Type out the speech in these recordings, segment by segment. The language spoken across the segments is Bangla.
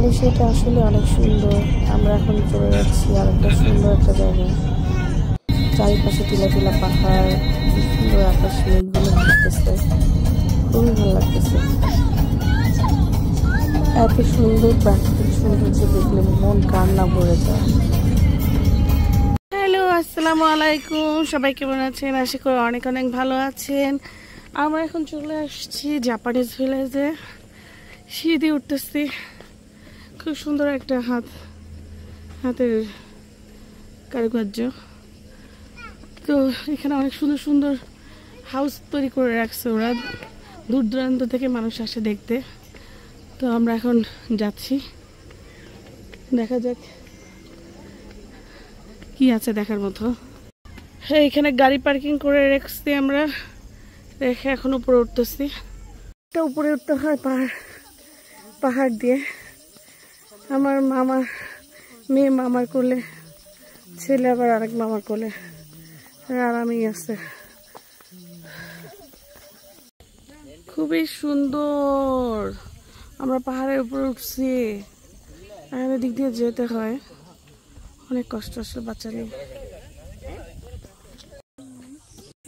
মালয়েশিয়াটা আসলে অনেক সুন্দর। আমরা এখন চলে যাচ্ছি আর একটা সুন্দর একটা জায়গায়। চারিপাশে টিলা টিলা পাহাড়, কি সুন্দর আকাশ, মেঘগুলো ভাসতেছে, খুবই ভালো লাগতেছে। এত সুন্দর প্রাকৃতিক সৌন্দর্য দেখলে মন কার না ভরে যায়। হ্যালো, আসসালামু আলাইকুম। সবাই কেমন আছেন? আশা করি অনেক অনেক ভালো আছেন। আমরা এখন চলে আসছি জাপানিজ ভিলেজে। সিঁড়ি উঠতেছি। খুব সুন্দর একটা হাতের কারুকার্য। তো এখানে অনেক সুন্দর সুন্দর হাউস তৈরি করে রাখছে ওরা, দূর দূরান্ত থেকে মানুষ আসে দেখতে। তো আমরা এখন যাচ্ছি, দেখা যাক কি আছে দেখার মতো। হ্যাঁ, এখানে গাড়ি পার্কিং করে রেখেছি আমরা, রেখে এখন উপরে উঠতেছি। এটা উপরে উঠতে হয় পাহাড় দিয়ে। আমার মেয়ে মামার কোলে, ছেলে আবার আরেক মামার কোলে, আর আমি আছে। খুবই সুন্দর। আমরা পাহাড়ের উপরে উঠছি, আর দিক দিয়ে যেতে হয়, অনেক কষ্ট আসলে বাচ্চা নিয়ে।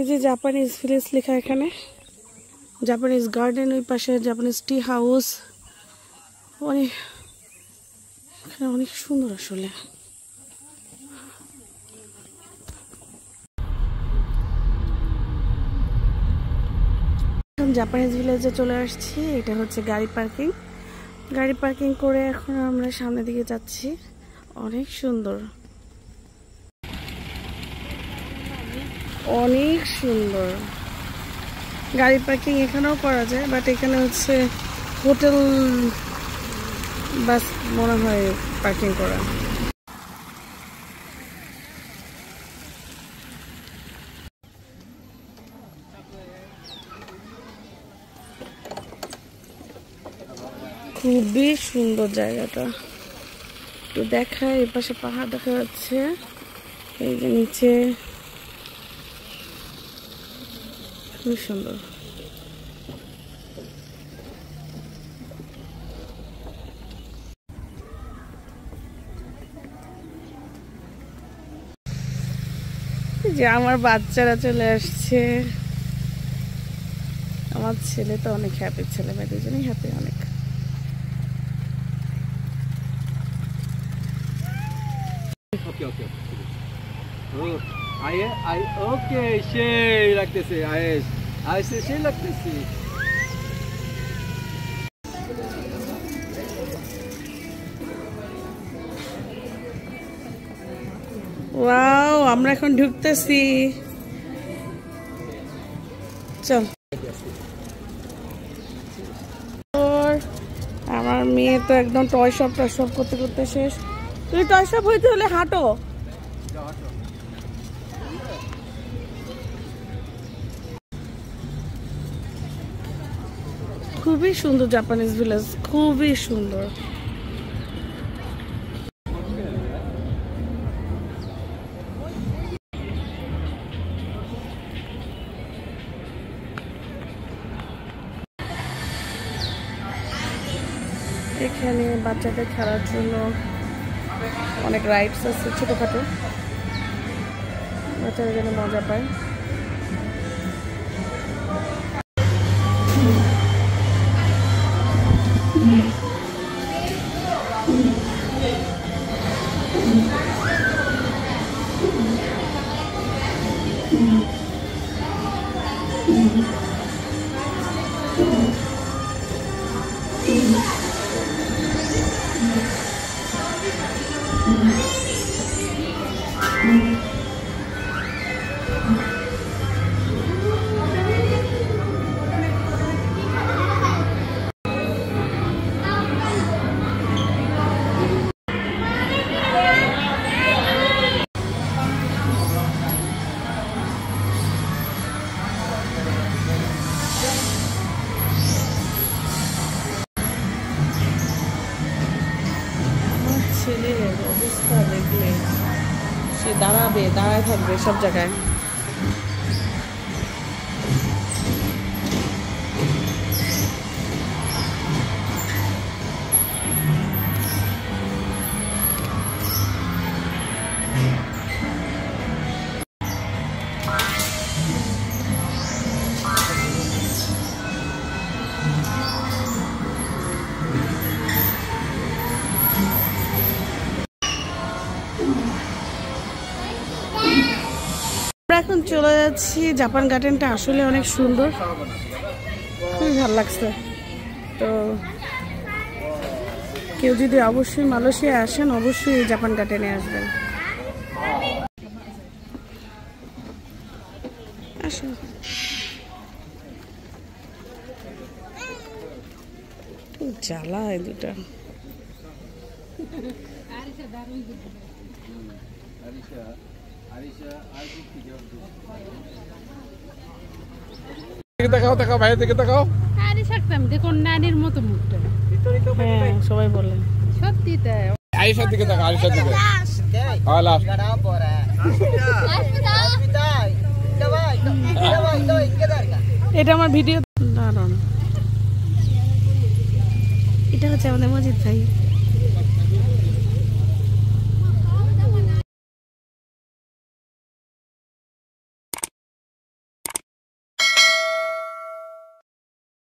এই যে জাপানিজ ভিলেজ লেখা এখানে, জাপানিজ গার্ডেন ওই পাশে, জাপানিজ টি হাউস, অনেক সুন্দর আসলে। জাপানিজ ভিলেজে চলে আসছি। এটা হচ্ছে গাড়ি পার্কিং করে এখন আমরা সামনের দিকে যাচ্ছি। অনেক সুন্দর, অনেক সুন্দর। গাড়ি পার্কিং এখানেও করা যায়, বাট এখানে হচ্ছে হোটেল বাস মনে হয় পার্কিং করা। খুবই সুন্দর জায়গাটা, একটু দেখায়। এর পাশে পাহাড় দেখা যাচ্ছে, এই যে নিচে, খুবই সুন্দর। যে আমার বাচ্চারা চলে আসছে, আমার ছেলে তো অনেক হ্যাপি, ছেলে মেয়ে দুজনেই হ্যাপি অনেক। সেই লাগতেছে, সেই লাগতেছে। ওয়াও, আমরা এখন ঢুকতেছি। চল। আমার মেয়ে তো একদম টয় শপ করতে করতে শেষ। তুমি টয় শপ হইতে হলে হাঁটো। খুবই সুন্দর জাপানিজ ভিলেজ, খুবই সুন্দর। এখানে বাচ্চাদের খেলার জন্য অনেক রাইডস আছে, ছোটখাটো, বাচ্চারা যেন মজা পায়। ছেলের অবস্থা দেখলে সে দাঁড়ায় থাকবে সব জায়গায়। এখন চলে যাচ্ছি। জাপান গার্ডেনটা আসলে অনেক সুন্দর, খুবই ভালো লাগছে। তো কেউ যদি অবশ্যই মালয়েশিয়া আসেন, অবশ্যই এই জাপান গার্ডেনে আসবেন। আসুন। জ্বালা এই দুটা। তাকাও তাকাও ভাইয়ের দিকে তাকাও। আরে থাকতাম দেখুন নানির মতো মুখটা। হ্যাঁ সবাই বলে সত্যি তাই। আয়েশার দিকে তাকাও, আয়েশার দিকে। হ্যাঁ লাস্ট। এটা আমার ভিডিও দাঁড়ান। এটা হচ্ছে আমাদের মজিদ ভাই।